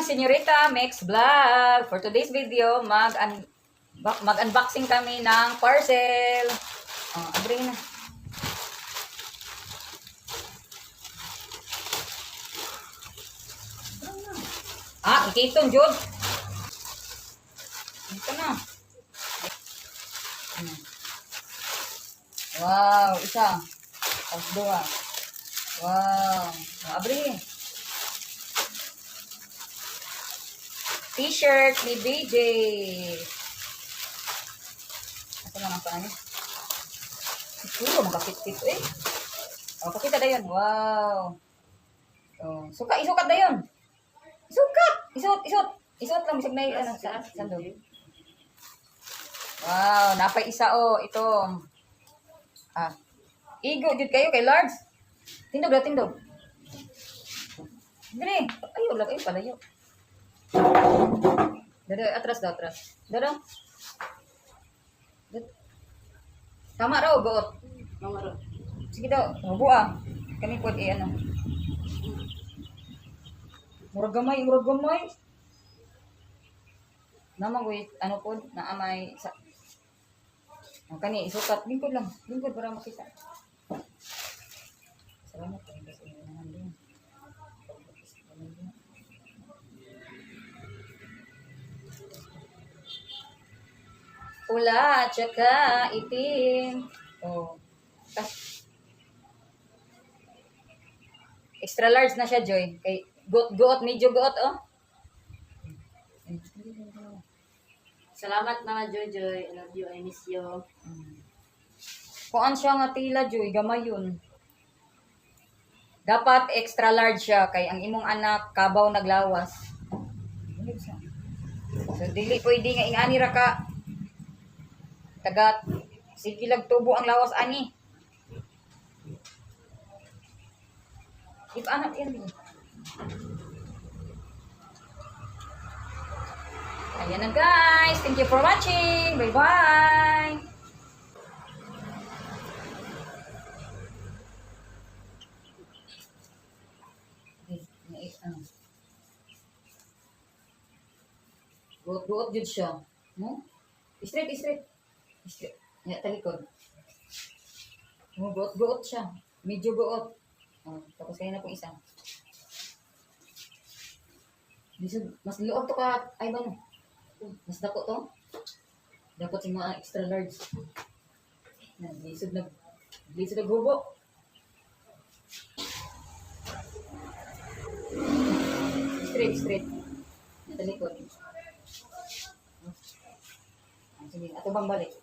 Señorita Mix Vlog. For today's video, mag-unboxing kami ng parcel. Oh, abri na. Ikiton, Jud. Ito na. Wow, isa. Tapos dua. Wow. Abri. T-shirt ni BJ. Ito naman pa ano? Siguro magkakit-kit eh. O, pakita na yun. Wow. So, isukat na yun. Isukat! Isut lang. Bisag na yun. Sandog. Wow. Napay isa o. Ito. Igo. Dito kayo kay Lards. Tindog na, tindog. Dili. Ayaw lang. Ayaw palayo. Dada, atras daw, atras. Dada. Tama raw, goot. Tama raw. Sige daw, mabuha. Kami po, ano. Murag gamay. Namang wait, ano po, naamay sa... Ang kani, isukat. Lingkod lang. Lingkod para makita. Salamat po. Kasi naman din. Pula, tsaka itim. Oh. Extra large na siya, Joy. Kay goot, medyo goot, oh. Salamat naman, Joy. I love you. I miss you. Kuan siya nga tila, Joy. Gamay yun. Dapat extra large siya. Kay ang imong anak, kabaw naglawas. So, dili pwede nga ingani ra ka. Tagat, sige tubo ang lawas ani. Anak yan. Ayan na guys. Thank you for watching. Bye-bye. Buot-buot jud siya. No? Straight. Nga talikod. Buot siya. Medyo buot. Tapos kayo na po isa. Mas loob to ka, ay ba no? Mas dako to. Dapat yung mga extra large. Lisod naghubo. Straight. Talikod. Sige, ato bang balik?